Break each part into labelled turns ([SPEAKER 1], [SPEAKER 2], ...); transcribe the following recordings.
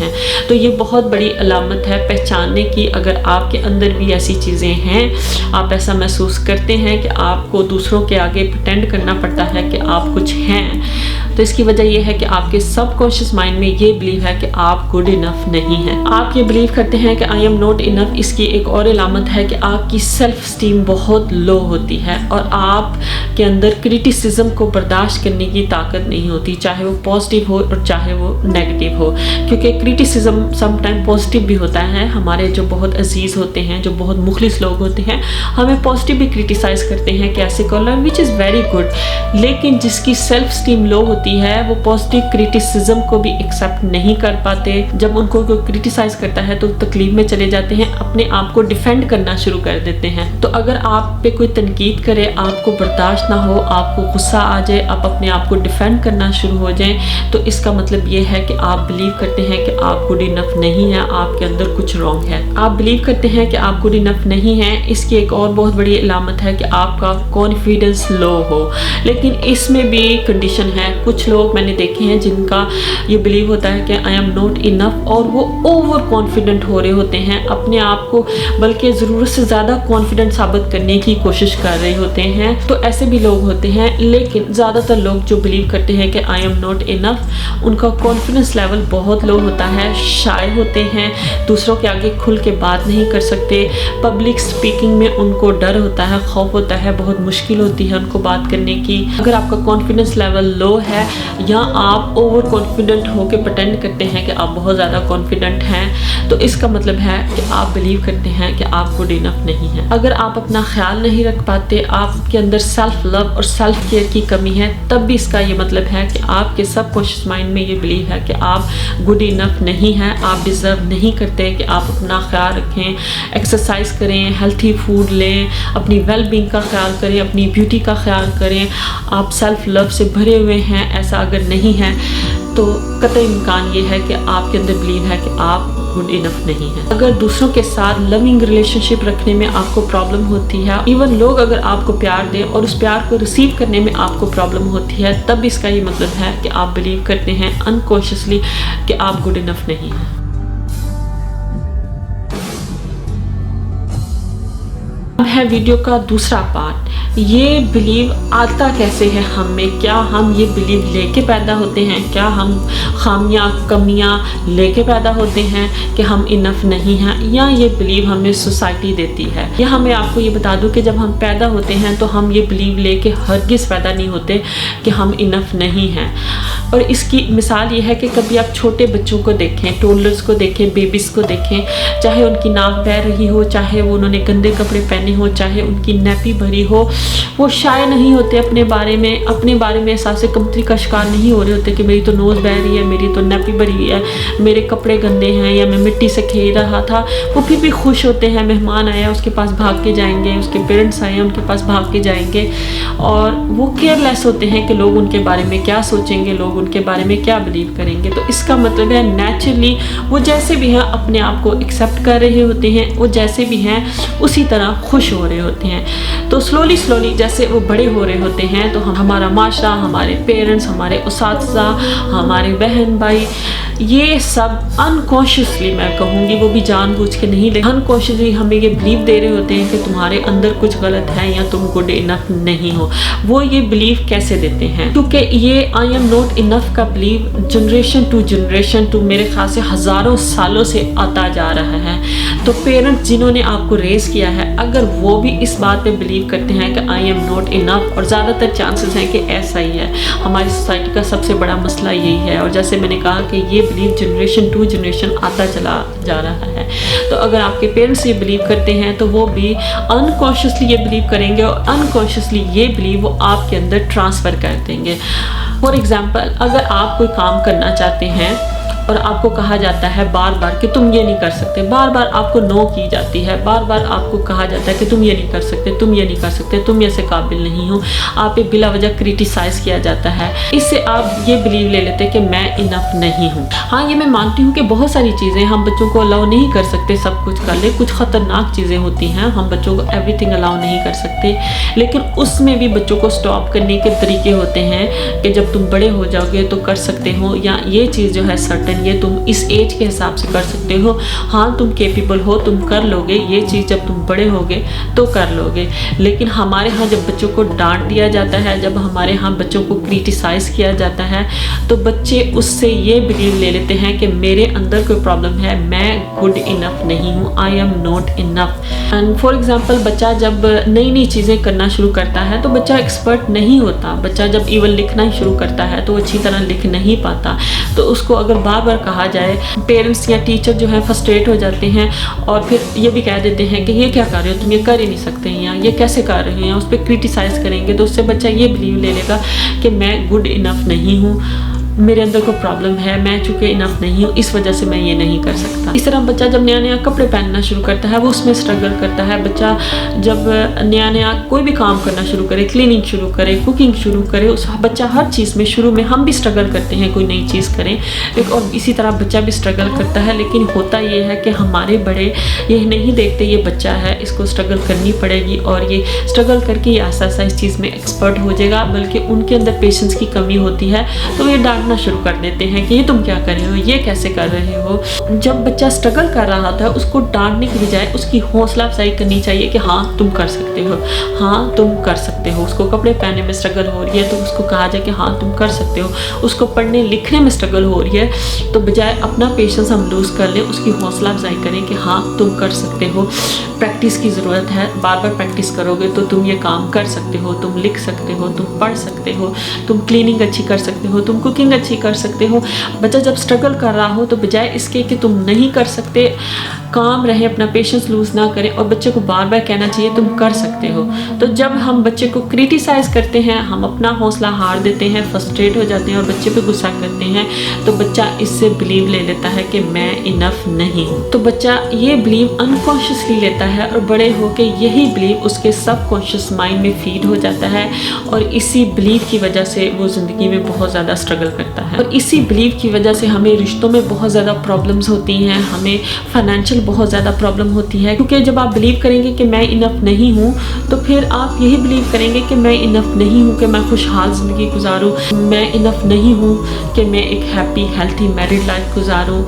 [SPEAKER 1] ہیں. تو یہ بہت بڑی علامت ہے پہچاننے کی. اگر آپ کے اندر بھی ایسی چیزیں ہیں, آپ ایسا محسوس کرتے ہیں کہ آپ کو دوسروں کے آگے پریٹینڈ کرنا پڑتا ہے کہ آپ کچھ ہیں, تو اس کی وجہ یہ ہے کہ آپ کے سب کانشیس مائنڈ میں یہ بلیو ہے کہ آپ گڈ انف نہیں ہیں. آپ یہ بلیو کرتے ہیں کہ آئی ایم ناٹ انف. اس کی ایک اور علامت ہے کہ آپ کی سیلف اسٹیم بہت لو ہوتی ہے اور آپ کے اندر کرٹیسزم کو برداشت کرنے کی طاقت نہیں ہوتی, چاہے وہ پازیٹیو ہو اور چاہے وہ نیگیٹو ہو. کیونکہ کرٹیسزم سم ٹائم پازیٹیو بھی ہوتا ہے. ہمارے جو بہت عزیز ہوتے ہیں, جو بہت مخلص لوگ ہوتے ہیں, ہمیں پازیٹیو بھی کرٹیسائز کرتے ہیں کہ ایسے کرنا, وچ از ویری گڈ. لیکن جس کی سیلف اسٹیم لو ہوتی ہے وہ پازیٹیو کرٹیسزم کو بھی ایکسیپٹ نہیں کر پاتے. جب ان کو کوئی کرٹیسائز کرتا ہے تو تکلیف میں چلے جاتے ہیں, اپنے آپ کو ڈیفینڈ کرنا شروع کر دیتے ہیں. تو اگر آپ پہ کوئی تنقید کرے, آپ کو برداشت نہ ہو, آپ کو غصہ آ جائے, آپ اپنے آپ کو ڈیفینڈ کرنا شروع ہو جائیں, تو اس کا مطلب یہ ہے کہ آپ بلیو کرتے ہیں کہ آپ گڈ انف نہیں ہیں, آپ کے اندر کچھ رانگ ہے. آپ بلیو کرتے ہیں کہ آپ گڈ انف نہیں ہیں. اس کی ایک اور بہت بڑی علامت ہے کہ آپ کا کانفیڈنس لو ہو. لیکن اس میں بھی کنڈیشن ہے. کچھ لوگ میں نے دیکھے ہیں جن کا یہ بلیو ہوتا ہے کہ آئی ایم ناٹ انف, اور وہ اوور کانفیڈنٹ ہو رہے ہوتے ہیں, اپنے آپ کو بلکہ ضرورت سے زیادہ کانفیڈنٹ ثابت کرنے کی کوشش کر رہے ہوتے ہیں. تو ایسے بھی لوگ ہوتے ہیں. لیکن زیادہ تر لوگ جو بلیو کرتے ہیں کہ آئی ایم ناٹ انف, ان کا کانفیڈنس لیول بہت لو ہوتا ہے, شائع ہوتے ہیں, دوسروں کے آگے کھل کے بات نہیں کر سکتے, پبلک اسپیکنگ میں ان کو ڈر ہوتا ہے, خوف ہوتا ہے, بہت مشکل ہوتی ہے ان کو بات کرنے کی. اگر آپ کا کانفیڈنس لیول لو ہے یا آپ اوور کانفیڈنٹ ہو کے پریٹینڈ کرتے ہیں کہ آپ بہت زیادہ کانفیڈنٹ ہیں, تو اس کا مطلب ہے کہ آپ بلیو کرتے ہیں کہ آپ گڈ انف نہیں ہیں. اگر آپ اپنا خیال نہیں رکھ پاتے, آپ کے اندر سیلف لو اور سیلف کیئر کی کمی ہے, تب بھی اس کا یہ مطلب ہے کہ آپ کے سب کانشیس مائنڈ میں یہ بلیو ہے کہ آپ گڈ انف نہیں ہیں, آپ ڈیزرو نہیں کرتے کہ آپ اپنا خیال رکھیں, ایکسرسائز کریں, ہیلتھی فوڈ لیں, اپنی ویل بینگ کا خیال کریں, اپنی بیوٹی کا خیال کریں. آپ سیلف لو سے بھرے ہوئے ہیں. ایسا اگر نہیں ہے تو قطعی امکان یہ ہے کہ آپ کے اندر بلیو ہے کہ آپ گڈ انف نہیں ہیں. اگر دوسروں کے ساتھ لوننگ ریلیشن شپ رکھنے میں آپ کو پرابلم ہوتی ہے, ایون لوگ اگر آپ کو پیار دیں اور اس پیار کو ریسیو کرنے میں آپ کو پرابلم ہوتی ہے, تب اس کا یہ مطلب ہے کہ آپ بلیو کرتے ہیں انکانشیسلی کہ آپ گڈ انف نہیں ہیں. اب ہے ویڈیو کا دوسرا پارٹ. یہ بلیو آتا کیسے ہے ہم میں؟ کیا ہم یہ بلیو لے کے پیدا ہوتے ہیں؟ کیا ہم خامیاں کمیاں لے کے پیدا ہوتے ہیں کہ ہم انف نہیں ہیں, یا یہ بلیو ہمیں سوسائٹی دیتی ہے؟ یا میں آپ کو یہ بتا دوں کہ جب ہم پیدا ہوتے ہیں تو ہم یہ بلیو لے کے ہرگز پیدا نہیں ہوتے کہ ہم انف نہیں ہیں. اور اس کی مثال یہ ہے کہ کبھی آپ چھوٹے بچوں کو دیکھیں, ٹولرز کو دیکھیں, بیبیز کو دیکھیں, چاہے ان کی ناک بہ رہی ہو, چاہے وہ انہوں نے گندے کپڑے پہنے ہو, چاہے ان کی نیپی بھری ہو, وہ شائع نہیں ہوتے اپنے بارے میں احساس کمتری کا شکار نہیں ہو رہے ہوتے کہ میری تو نوز بہ رہی ہے, میری تو نیپی بھری ہے, میرے کپڑے گندے ہیں, یا میں مٹی سے کھیل رہا تھا. وہ پھر بھی خوش ہوتے ہیں. مہمان آیا, اس کے پاس بھاگ کے جائیں گے, اس کے پیرنٹس آئے, ان کے پاس بھاگ کے جائیں گے, اور وہ کیئر لیس ہوتے ہیں کہ لوگ ان کے بارے میں کیا سوچیں گے, لوگ ان کے بارے میں کیا بلیو کریں گے. تو اس کا مطلب ہے نیچرلی وہ جیسے بھی ہیں اپنے آپ کو ایکسیپٹ کر رہے ہوتے ہیں, وہ جیسے بھی ہیں اسی طرح خوش ہو رہے ہوتے ہیں. تو سلولی جیسے وہ بڑے ہو رہے ہوتے ہیں تو ہمارا معاشرہ, ہمارے پیرنٹس, ہمارے اساتذہ, ہمارے بہن بھائی, یہ سب انکانشیسلی میں کہوں گی, وہ بھی جان بوجھ کے نہیں, لیکن انکانشیسلی ہمیں یہ بلیو دے رہے ہوتے ہیں کہ تمہارے اندر کچھ غلط ہے یا تم گڈ انف نہیں ہو. وہ یہ بلیو کیسے دیتے ہیں؟ کیونکہ یہ آئی ایم ناٹ انف کا بلیو جنریشن ٹو میرے خیال سے ہزاروں سالوں سے آتا جا رہا ہے. تو پیرنٹس جنہوں نے آپ کو ریز کیا ہے, اگر وہ بھی اس بات پہ بلیو کرتے ہیں کہ آئی ایم ناٹ انف, اور زیادہ تر چانسز ہیں کہ ایسا ہی ہے. ہماری سوسائٹی کا سب سے بڑا مسئلہ یہی ہے. اور جیسے میں نے کہا کہ یہ بلیو جنریشن ٹو جنریشن آتا چلا جا رہا ہے. تو اگر آپ کے پیرنٹس یہ بلیو کرتے ہیں تو وہ بھی انکانشیسلی یہ بلیو کریں گے, اور انکانشیسلی یہ بلیو وہ آپ کے اندر ٹرانسفر کر دیں گے. فار ایگزامپل, اگر آپ کوئی کام کرنا چاہتے ہیں اور آپ کو کہا جاتا ہے بار بار کہ تم یہ نہیں کر سکتے، بار بار آپ کو نو کی جاتی ہے، بار بار آپ کو کہا جاتا ہے کہ تم یہ نہیں کر سکتے، تم یہ نہیں کر سکتے، تم ایسے قابل نہیں ہو، آپ پہ بلا وجہ کرٹیسائز کیا جاتا ہے، اس سے آپ یہ بلیو لے لیتے کہ میں انف نہیں ہوں۔ ہاں یہ میں مانتی ہوں کہ بہت ساری چیزیں ہم بچوں کو الاؤ نہیں کر سکتے سب کچھ کر لے، کچھ خطرناک چیزیں ہوتی ہیں، ہم بچوں کو ایوری تھنگ الاؤ نہیں کر سکتے، لیکن اس میں بھی بچوں کو سٹاپ کرنے کے طریقے ہوتے ہیں کہ جب تم بڑے ہو جاؤ گے تو کر سکتے ہو، یا یہ چیز جو ہے سرٹن یہ تم اس ایج کے حساب سے کر سکتے ہو، ہاں تم کیپیبل ہو، تم کر لو گے، یہ چیز جب تم بڑے ہوگے تو کر لو گے۔ لیکن ہمارے ہاں جب بچوں کو ڈانٹ دیا جاتا ہے، جب ہمارے ہاں بچوں کو کرٹیسائز کیا جاتا ہے، تو بچے اس سے یہ بلیو لے لیتے ہیں کہ میرے اندر کوئی پرابلم ہے، میں گڈ انف نہیں ہوں، I am not enough. And for example بچہ جب نئی نئی چیزیں کرنا شروع کرتا ہے تو بچہ ایکسپرٹ نہیں ہوتا، بچہ جب ایون لکھنا ہی شروع کرتا ہے تو وہ اچھی طرح لکھ نہیں پاتا، تو اس کو اگر بار بار کہا جائے، پیرنٹس یا ٹیچر جو ہے فرسٹریٹ ہو جاتے ہیں اور پھر یہ بھی کہہ دیتے ہیں کہ یہ کیا کر رہے ہو، تم یہ کر ہی نہیں سکتے ہیں، یا یہ کیسے کر رہے ہیں، اس پہ کرٹیسائز کریں گے، تو اس سے بچہ یہ بلیو لے لے گا کہ میں گڈ انف نہیں ہوں، میرے اندر کوئی پرابلم ہے، میں چونکہ انف نہیں ہوں اس وجہ سے میں یہ نہیں کر سکتا۔ اس طرح بچہ جب نیا نیا کپڑے پہننا شروع کرتا ہے وہ اس میں اسٹرگل کرتا ہے، بچہ جب نیا نیا کوئی بھی کام کرنا شروع کرے، کلیننگ شروع کرے، کوکنگ شروع کرے، اس بچہ ہر چیز میں شروع میں ہم بھی اسٹرگل کرتے ہیں کوئی نئی چیز کریں، اور اسی طرح بچہ بھی اسٹرگل کرتا ہے، لیکن ہوتا یہ ہے کہ ہمارے بڑے یہ نہیں دیکھتے یہ بچہ ہے، اس کو اسٹرگل کرنی پڑے گی اور یہ اسٹرگل کر کے یہ آہستہ آہستہ اس چیز میں ایکسپرٹ ہو جائے گا، بلکہ ان کے اندر پیشنس کی کمی ہوتی ہے تو یہ ڈانٹنا شروع کر دیتے ہیں کہ یہ تم کیا کر رہے ہو، یہ کیسے کر رہے ہو۔ جب بچہ اسٹرگل کر رہا ہوتا ہے اس کو ڈانٹنے کی بجائے اس کی حوصلہ افزائی کرنی چاہیے کہ ہاں تم کر سکتے ہو، ہاں تم کر سکتے ہو۔ اس کو کپڑے پہننے میں اسٹرگل ہو رہی ہے تو اس کو کہا جائے کہ ہاں تم کر سکتے ہو، اس کو پڑھنے لکھنے میں اسٹرگل ہو رہی ہے تو بجائے اپنا پیشنس ہم لوز کر لیں اس کی حوصلہ افزائی کریں کہ ہاں تم کر سکتے ہو، پریکٹس کی ضرورت ہے، بار بار پریکٹس کرو گے تو تم یہ کام کر سکتے ہو، تم لکھ سکتے ہو، تم پڑھ سکتے ہو، تم کلیننگ اچھی کر سکتے ہو، تم کوکنگ اچھی کر سکتے ہو۔ بچہ جب اسٹرگل کر رہا ہو تو بجائے اس کے کہ تم نہیں کر سکتے، کام رہے، اپنا پیشنس لوز نہ کریں اور بچے کو بار بار کہنا چاہیے تم کر سکتے ہو۔ تو جب ہم بچے کو کرٹیسائز کرتے ہیں، ہم اپنا حوصلہ ہار دیتے ہیں، فرسٹریٹ ہو جاتے ہیں اور بچے پہ غصہ کرتے ہیں تو بچہ اس سے بلیو لے لیتا ہے کہ میں انف نہیں ہوں۔ تو بچہ یہ بلیو انکانشیسلی لیتا ہے اور بڑے ہو کے یہی بلیو اس کے سب کانشیس مائنڈ میں فیڈ ہو جاتا ہے اور اسی بلیو کی وجہ سے وہ زندگی میں بہت زیادہ اسٹرگل کرتا ہے، اور اسی بلیو کی وجہ سے ہمیں رشتوں میں بہت زیادہ پرابلمز ہوتی ہیں، ہمیں فائنینشیل بہت زیادہ پرابلم ہوتی ہے، کیونکہ جب آپ بلیو کریں گے کہ میں انف نہیں ہوں تو پھر آپ یہی بلیو کریں گے کہ میں انف نہیں ہوں کہ میں خوشحال زندگی گزاروں، میں انف نہیں ہوں کہ میں ایک ہیپی ہیلتھی میرڈ لائف گزاروں،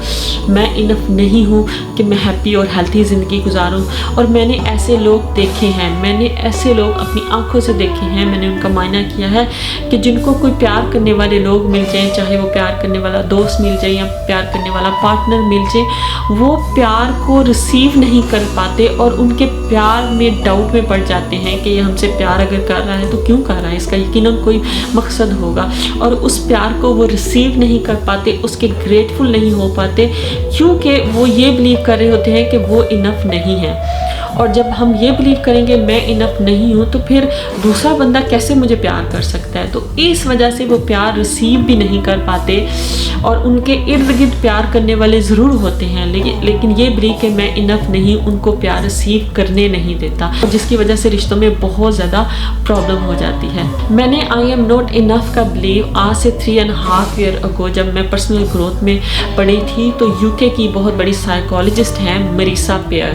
[SPEAKER 1] میں انف نہیں ہوں کہ میں ہیپی اور ہیلتھی زندگی گزاروں۔ اور میں نے ایسے لوگ دیکھے ہیں، میں نے ایسے لوگ اپنی آنکھوں سے دیکھے ہیں، میں نے ان کا معائنہ کیا ہے کہ جن کو کوئی پیار کرنے والے لوگ مل جائیں، چاہے وہ پیار کرنے والا دوست مل جائے یا پیار کرنے والا پارٹنر مل جائے، وہ پیار کو ریسیو نہیں کر پاتے اور ان کے پیار میں ڈاؤٹ میں پڑ جاتے ہیں کہ یہ ہم سے پیار اگر کر رہا ہے تو کیوں کر رہا ہے، اس کا یقیناً کوئی مقصد ہوگا، اور اس پیار کو وہ ریسیو نہیں کر پاتے، اس کے گریٹفل نہیں ہو پاتے، کیونکہ وہ یہ بلیو کر رہے ہوتے ہیں کہ وہ انف نہیں ہے۔ اور جب ہم یہ بلیو کریں گے میں انف نہیں ہوں تو پھر دوسرا بندہ کیسے مجھے پیار کر سکتا ہے، تو اس وجہ سے وہ پیار ریسیو بھی نہیں کر پاتے، اور ان کے ارد گرد پیار کرنے والے ضرور ہوتے ہیں لیکن یہ بلیو کہ میں انف نہیں ان کو پیار ریسیو کرنے نہیں دیتا، جس کی وجہ سے رشتوں میں بہت زیادہ پرابلم ہو جاتی ہے۔ میں نے آئی ایم ناٹ انف کا بلیو آج سے 3.5 ایئر اگو جب میں پرسنل گروتھ میں پڑھی تھی تو UK کی بہت بڑی سائیکالوجسٹ ہیں مریسا پیئر،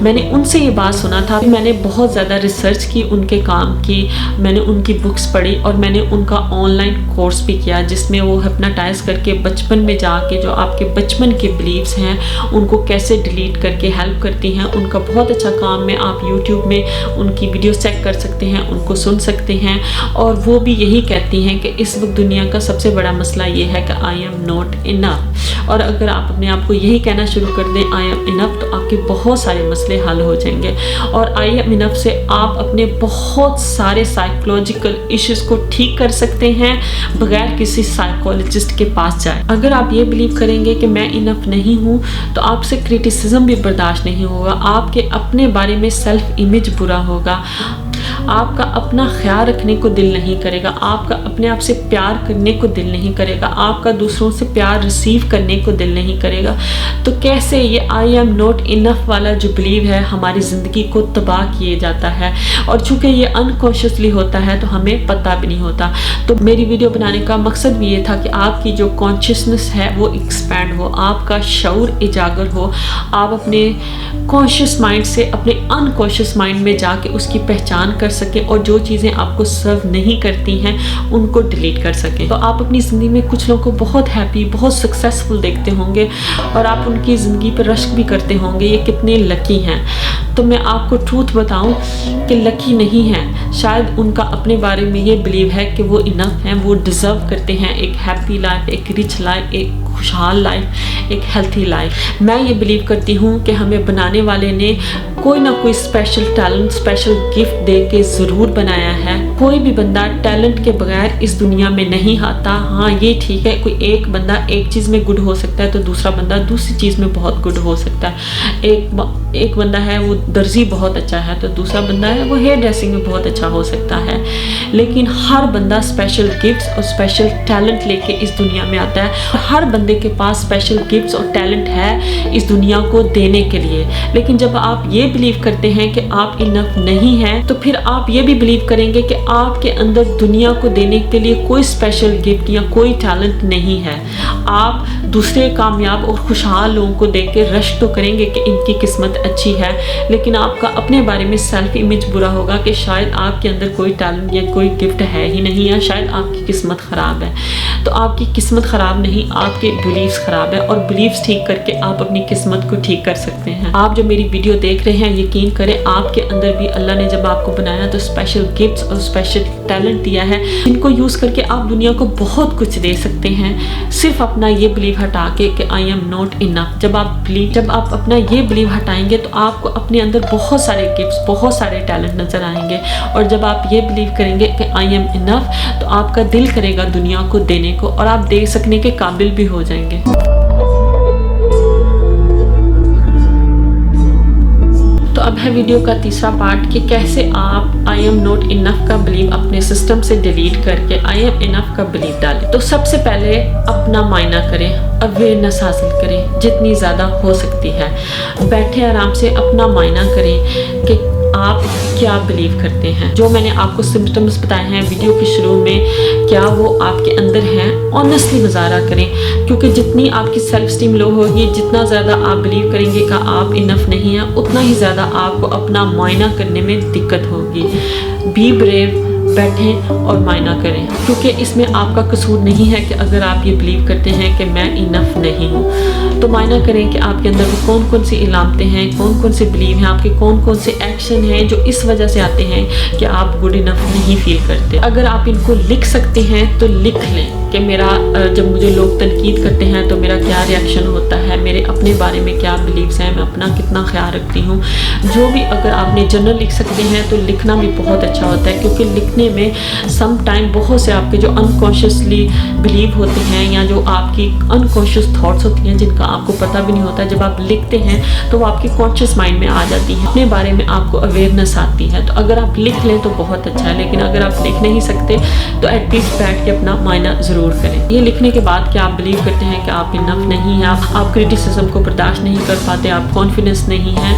[SPEAKER 1] میں نے ان سے یہ بات سنا تھا، میں نے بہت زیادہ ریسرچ کی ان کے کام کی، میں نے ان کی بکس پڑھی اور میں نے ان کا آن لائن کورس بھی کیا جس میں وہ ہپناٹائز کر کے بچپن میں جا کے جو آپ کے بچپن کے بلیفز ہیں ان کو کیسے ڈیلیٹ کر کے ہیلپ کرتی ہیں۔ ان کا بہت اچھا کام ہے، آپ یوٹیوب میں ان کی ویڈیوز چیک کر سکتے ہیں، ان کو سن سکتے ہیں، اور وہ بھی یہی کہتی ہیں کہ اس وقت دنیا کا سب سے بڑا مسئلہ یہ ہے کہ آئی ایم ناٹ انف، اور اگر آپ اپنے آپ کو یہی کہنا شروع کر دیں آئی ایم انف تو آپ کے بہت سارے مسئلے حل ہو جائیں گے، اور آئی ایم انف سے آپ اپنے بہت سارے سائیکولوجیکل ایشوز کو ٹھیک کر سکتے ہیں بغیر کسی سائیکولوجسٹ کے پاس جائے۔ اگر آپ یہ بلیو کریں گے کہ میں انف نہیں ہوں تو آپ سے کرٹیسزم بھی برداشت نہیں ہوگا، آپ کے اپنے بارے میں سیلف امیج برا ہوگا، آپ کا اپنا خیال رکھنے کو دل نہیں کرے گا، آپ کا اپنے آپ سے پیار کرنے کو دل نہیں کرے گا، آپ کا دوسروں سے پیار ریسیو کرنے کو دل نہیں کرے گا، تو کیسے یہ آئی ایم ناٹ انف والا جو بلیو ہے ہماری زندگی کو تباہ کیے جاتا ہے؟ اور چونکہ یہ انکانشیسلی ہوتا ہے تو ہمیں پتہ بھی نہیں ہوتا۔ تو میری ویڈیو بنانے کا مقصد بھی یہ تھا کہ آپ کی جو کانشیسنس ہے وہ ایکسپینڈ ہو، آپ کا شعور اجاگر ہو، آپ اپنے کانشیس مائنڈ سے اپنے انکانشیس مائنڈ میں جا کے اس کی پہچان کر سکیں، اور جو چیزیں آپ کو سرو نہیں کرتی ہیں ان کو ڈیلیٹ کر سکیں۔ تو آپ اپنی زندگی میں کچھ لوگوں کو بہت ہیپی، بہت سکسیسفل دیکھتے ہوں گے، اور آپ ان کی زندگی پر رشک بھی کرتے ہوں گے یہ کتنے لکی ہیں۔ تو میں آپ کو ٹروتھ بتاؤں کہ لکی نہیں ہیں، شاید ان کا اپنے بارے میں یہ بلیو ہے کہ وہ انف ہیں، وہ ڈیزرو کرتے ہیں ایک ہیپی لائف، ایک رچ لائف، ایک خوشحال لائف، ایک ہیلتھی لائف۔ میں یہ بلیو کرتی ہوں کہ ہمیں بنانے والے نے کوئی نہ کوئی اسپیشل ٹیلنٹ، اسپیشل گفٹ دے کے ضرور بنایا ہے۔ کوئی بھی بندہ ٹیلنٹ کے بغیر اس دنیا میں نہیں آتا۔ ہاں یہ ٹھیک ہے، کوئی ایک بندہ ایک چیز میں گڈ ہو سکتا ہے تو دوسرا بندہ دوسری چیز میں بہت گڈ ہو سکتا ہے۔ ایک بندہ ہے وہ درزی بہت اچھا ہے تو دوسرا بندہ ہے وہ ہیئر ڈریسنگ میں بہت اچھا ہو سکتا ہے، لیکن ہر بندہ اسپیشل گفٹس اور اسپیشل ٹیلنٹ لے کے اس دنیا میں آتا ہے۔ ہر بندے کے پاس اسپیشل گفٹس اور ٹیلنٹ ہے اس دنیا کو دینے کے لیے، لیکن جب آپ یہ بلیو کرتے ہیں کہ آپ انف نہیں ہیں تو پھر آپ یہ بھی بلیو کریں گے کہ آپ کے اندر دنیا کو دینے کے لیے کوئی اسپیشل گفٹ یا کوئی ٹیلنٹ نہیں ہے۔ آپ دوسرے کامیاب اور خوشحال لوگوں کو دیکھ کے رش تو کریں گے کہ ان کی قسمت اچھی ہے، لیکن آپ کا اپنے بارے میں سیلف امیج برا ہوگا کہ شاید آپ کے اندر کوئی ٹیلنٹ یا کوئی گفٹ ہے ہی نہیں ہے، شاید آپ کی قسمت خراب ہے۔ تو آپ کی قسمت خراب نہیں، آپ کے بلیفز خراب ہیں، اور بلیفز ٹھیک کر کے آپ اپنی قسمت کو ٹھیک کر سکتے ہیں۔ آپ جو میری ویڈیو دیکھ رہے ہیں یقین کریں آپ کے اندر بھی اللہ نے جب آپ کو بنایا تو اسپیشل گفٹس اور اسپیشل ٹیلنٹ دیا ہے، جن کو یوز کر کے آپ دنیا کو بہت کچھ دے سکتے ہیں، صرف اپنا یہ بلیو ہٹا کے کہ آئی ایم ناٹ انف۔ جب آپ اپنا یہ بلیو ہٹائیں گے تو آپ کو اپنے اندر بہت سارے گفٹس، بہت سارے ٹیلنٹ نظر آئیں گے، اور جب آپ یہ بلیو کریں گے کہ آئی ایم انف تو آپ کا دل کرے گا دنیا کو دینے کو، اور آپ دے سکنے کے قابل بھی ہو جائیں گے۔ تو اب ہے ویڈیو کا تیسرا پارٹ کہ کیسے آپ آئی ایم ناٹ انف کا بلیو اپنے سسٹم سے ڈیلیٹ کر کے آئی ایم انف کا بلیو ڈالیں۔ تو سب سے پہلے اپنا معائنہ کریں، اویئرنیس حاصل کریں جتنی زیادہ ہو سکتی ہے، بیٹھے آرام سے اپنا معائنہ کریں کہ آپ کیا بلیو کرتے ہیں۔ جو میں نے آپ کو سمپٹمز بتائے ہیں ویڈیو کے شروع میں، کیا وہ آپ کے اندر ہیں؟ آنیسٹلی مظاہرہ کریں، کیونکہ جتنی آپ کی سیلف اسٹیم لو ہوگی، جتنا زیادہ آپ بلیو کریں گے کہ آپ انف نہیں ہیں، اتنا ہی زیادہ آپ کو اپنا معائنہ کرنے میں دقت ہوگی۔ بی بریو، بیٹھیں اور معائنہ کریں، کیونکہ اس میں آپ کا قصور نہیں ہے کہ اگر آپ یہ بلیو کرتے ہیں کہ میں انف نہیں ہوں تو معائنہ کریں کہ آپ کے اندر وہ کون کون سی علامتیں ہیں، کون کون سے بلیو ہیں، آپ کے کون کون سے ایکشن ہیں جو اس وجہ سے آتے ہیں کہ آپ گڈ انف نہیں فیل کرتے۔ اگر آپ ان کو لکھ سکتے ہیں تو لکھ لیں کہ میرا جب مجھے لوگ تنقید کرتے ہیں تو میرا کیا ریئیکشن ہوتا ہے، میرے اپنے بارے میں کیا بلیوز ہیں، میں اپنا کتنا خیال رکھتی ہوں۔ جو بھی اگر آپ نے جنرل لکھ سکتے ہیں تو لکھنا بھی بہت اچھا ہوتا ہے، کیونکہ لکھنے میں سم ٹائم بہت سے آپ کے جو انکانشیسلی بلیو ہوتے ہیں یا جو آپ کی انکانشیس تھاٹس ہوتی ہیں جن کا آپ کو پتہ بھی نہیں ہوتا، جب آپ لکھتے ہیں تو وہ آپ کی کانشیس مائنڈ میں آ جاتی ہیں، اپنے بارے میں آپ کو اویئرنیس آتی ہے۔ تو اگر آپ لکھ لیں تو بہت اچھا ہے، لیکن اگر آپ لکھ نہیں سکتے تو ایٹ لیسٹ بیٹھ کے اپنا معائنہ ضرور کریں۔ یہ لکھنے کے بعد کہ آپ بلیو کرتے ہیں کہ آپ انف نہیں ہیں، آپ کرٹیسزم کو برداشت نہیں کر پاتے، آپ کانفیڈنس نہیں ہیں،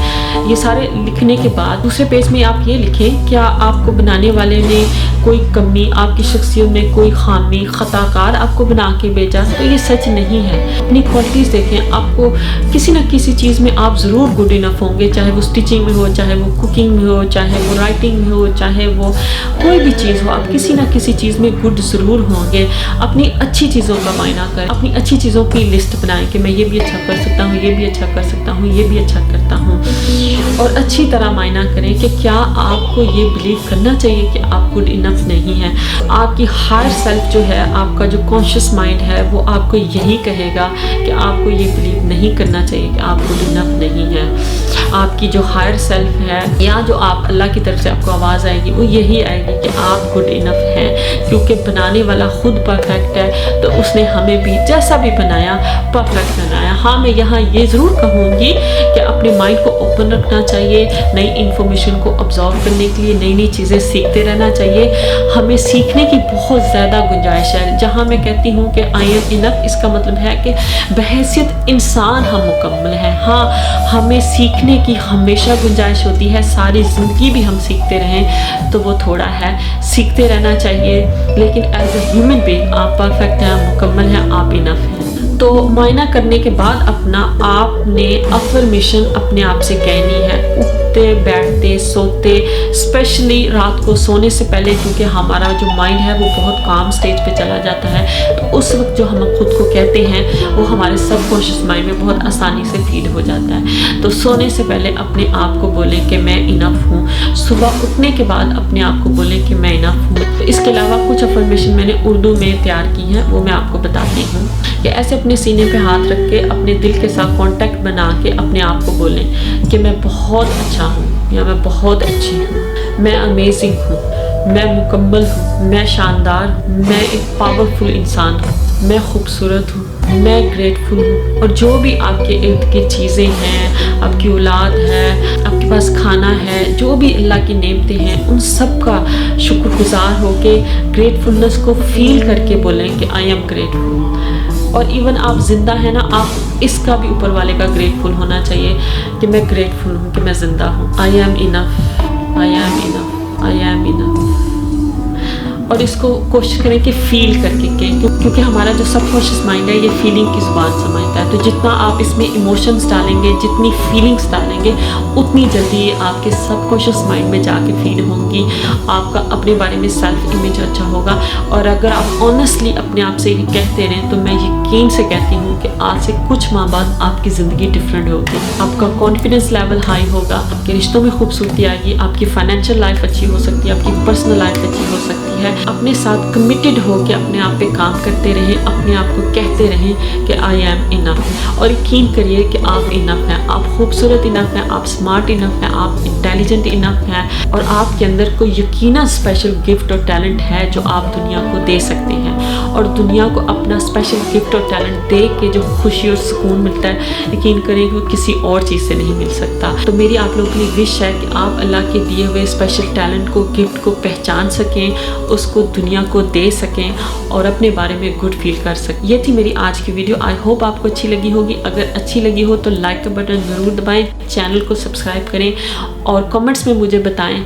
[SPEAKER 1] یہ سارے لکھنے کے بعد دوسرے پیج میں آپ یہ لکھیں کیا آپ کو بنانے والے نے کوئی کمی، آپ کی شخصیت میں کوئی خامی، خطا کار آپ کو بنا کے بھیجا؟ تو یہ سچ نہیں ہے۔ اپنی کوالٹیز دیکھیں، آپ کو کسی نہ کسی چیز میں آپ ضرور گڈ انف ہوں گے، چاہے وہ اسٹیچنگ میں ہو، چاہے وہ کوکنگ میں ہو، چاہے وہ رائٹنگ میں ہو، چاہے وہ کوئی بھی چیز ہو، آپ کسی نہ کسی چیز میں گڈ ضرور ہوں گے۔ اپنی اچھی چیزوں کا معائنہ کریں، اپنی اچھی چیزوں کی لسٹ بنائیں کہ میں یہ بھی اچھا کر سکتا ہوں، یہ بھی اچھا کر سکتا ہوں، یہ بھی اچھا کرتا ہوں، اور اچھی طرح معائنہ کریں کہ کیا آپ کو یہ بلیو کرنا چاہیے کہ آپ گڈ انف نہیں ہیں۔ آپ کی ہائر سیلف جو ہے، آپ کا جو کانشیس مائنڈ ہے، وہ آپ کو یہی کہے گا کہ آپ کو یہ بلیو نہیں کرنا چاہیے کہ آپ گڈ انف نہیں ہیں۔ آپ کی جو ہائر سیلف ہے یا جو آپ اللہ کی طرف سے آپ کو آواز آئے گی وہ یہی آئے گی کہ آپ گڈ انف ہیں، کیونکہ بنانے والا خود پرفیکٹ ہے، تو اس نے ہمیں بھی جیسا بھی بنایا پرفیکٹ بنایا۔ ہاں میں یہاں یہ ضرور کہوں گی کہ اپنے مائنڈ کو اوپن رکھنا چاہیے، نئی انفارمیشن کو ابزارو کرنے کے لیے نئی نئی چیزیں سیکھتے رہنا چاہیے۔ ہمیں سیکھنے کی بہت زیادہ گنجائش ہے۔ جہاں میں کہتی ہوں کہ آئی ایم انف، اس کا مطلب ہے کہ بحیثیت انسان ہم مکمل ہیں۔ ہاں ہمیں سیکھنے کی ہمیشہ گنجائش ہوتی ہے، ساری زندگی بھی ہم سیکھتے رہیں تو وہ تھوڑا ہے، سیکھتے رہنا چاہیے، لیکن ایز اے ہیومن بینگ آپ پرفیکٹ ہیں، مکمل ہیں، آپ انف ہیں۔ تو معائنہ کرنے کے بعد اپنا آپ نے افرمیشن اپنے آپ سے کہنی ہے، اٹھتے بیٹھتے سوتے، اسپیشلی رات کو سونے سے پہلے، کیونکہ ہمارا جو مائنڈ ہے وہ بہت کام سٹیج پہ چلا جاتا ہے، تو اس وقت جو ہم خود کو کہتے ہیں وہ ہمارے سب کانشیس مائنڈ میں بہت آسانی سے فیڈ ہو جاتا ہے۔ تو سونے سے پہلے اپنے آپ کو بولیں کہ میں انف ہوں، صبح اٹھنے کے بعد اپنے آپ کو بولیں کہ میں انف ہوں۔ تو اس کے علاوہ کچھ افرمیشن میں نے اردو میں تیار کی ہیں، وہ میں آپ کو بتاتی ہوں کہ ایسے اپنے سینے پہ ہاتھ رکھ کے اپنے دل کے ساتھ کانٹیکٹ بنا کے اپنے آپ کو بولیں کہ میں بہت اچھا ہوں یا میں بہت اچھی ہوں، میں امیزنگ ہوں، میں مکمل ہوں، میں شاندار ہوں، میں ایک پاورفل انسان ہوں، میں خوبصورت ہوں، میں گریٹفل ہوں۔ اور جو بھی آپ کے ارد کی چیزیں ہیں، آپ کی اولاد ہے، آپ کے پاس کھانا ہے، جو بھی اللہ کی نعمتیں ہیں، ان سب کا شکر گزار ہو کے گریٹفلنس کو فیل کر کے بولیں کہ آئی ایم گریٹفل۔ اور ایون آپ زندہ ہیں نا، آپ اس کا بھی اوپر والے کا گریٹفل ہونا چاہیے کہ میں گریٹفل ہوں کہ میں زندہ ہوں، I am enough, I am enough, I am enough. اور اس کو کوشش کریں کہ فیل کر کے کہیں، کیونکہ ہمارا جو سب کانشیس مائنڈ ہے یہ فیلنگ کی زبان سمجھتا ہے، تو جتنا آپ اس میں ایموشنز ڈالیں گے، جتنی فیلنگز ڈالیں گے، اتنی جلدی یہ آپ کے سب کانشیس مائنڈ میں جا کے فیل ہوں گی، آپ کا اپنے بارے میں سیلف امیج اچھا ہوگا۔ اور اگر آپ آنیسٹلی اپنے آپ سے یہ کہتے رہیں تو میں یقین سے کہتی ہوں کہ آج سے کچھ ماہ بعد آپ کی زندگی ڈفرینٹ ہوگی، آپ کا کانفیڈنس لیول ہائی ہوگا، آپ کے رشتوں میں خوبصورتی آئے گی، آپ کی فائنینشیل لائف اچھی ہو سکتی ہے، آپ کی پرسنل لائف اچھی ہو سکتی ہے۔ اپنے ساتھ کمیٹڈ ہو کے اپنے آپ پہ کام کرتے رہیں، اپنے آپ کو کہتے رہیں کہ آئی ایم انف، اور یقین کریے کہ آپ انف ہیں، آپ خوبصورت انف ہیں، آپ اسمارٹ انف ہیں، آپ انٹیلیجنٹ انف ہیں، اور آپ کے اندر کوئی یقیناً اسپیشل گفٹ اور ٹیلنٹ ہے جو آپ دنیا کو دے سکتے ہیں، اور دنیا کو اپنا اسپیشل گفٹ اور ٹیلنٹ دے کے جو خوشی اور سکون ملتا ہے، یقین کریں کہ وہ کسی اور چیز سے نہیں مل سکتا۔ تو میری آپ لوگوں کے لیے وش ہے کہ آپ اللہ کے دیے ہوئے اسپیشل ٹیلنٹ کو، گفٹ کو پہچان سکیں، اس کو دنیا کو دے سکیں اور اپنے بارے میں گڈ فیل کر سکیں۔ یہ تھی میری آج کی ویڈیو، آئی ہوپ آپ کو اچھی لگی ہوگی۔ اگر اچھی لگی ہو تو لائک کا بٹن ضرور دبائیں، چینل کو سبسکرائب کریں، اور کمنٹس میں مجھے بتائیں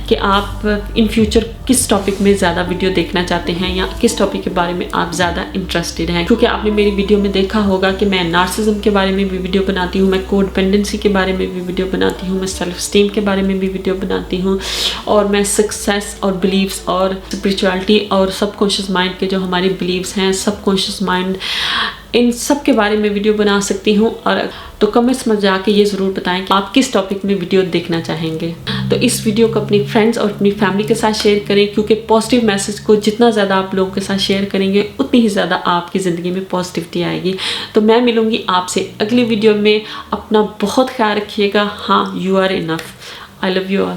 [SPEAKER 1] کہ آپ ان فیوچر کس ٹاپک میں زیادہ ویڈیو دیکھنا چاہتے ہیں، یا کس ٹاپک کے بارے میں آپ زیادہ انٹرسٹڈ ہیں، کیونکہ آپ نے میری ویڈیو میں دیکھا ہوگا کہ میں نارسزم کے بارے میں بھی ویڈیو بناتی ہوں، میں کوڈپینڈنسی کے بارے میں بھی ویڈیو بناتی ہوں، میں سیلف اسٹیم کے بارے میں بھی ویڈیو بناتی ہوں، اور میں سکسیس اور بلیفس اور اسپرچوالٹی اور سب کانشیس مائنڈ کے جو ہماری بلیفس ہیں، سب کانشیس مائنڈ، ان سب کے بارے میں ویڈیو بنا سکتی ہوں۔ اور تو کمنٹس میں جا کے یہ ضرور بتائیں کہ آپ کس ٹاپک میں ویڈیو دیکھنا چاہیں گے۔ تو اس ویڈیو کو اپنی فرینڈز اور اپنی فیملی کے ساتھ شیئر کریں، کیونکہ پازیٹیو میسج کو جتنا زیادہ آپ لوگوں کے ساتھ شیئر کریں گے اتنی ہی زیادہ آپ کی زندگی میں پازیٹیوٹی آئے گی۔ تو میں ملوں گی آپ سے اگلی ویڈیو میں، اپنا بہت خیال رکھیے گا۔ ہاں، you are enough. I love you all.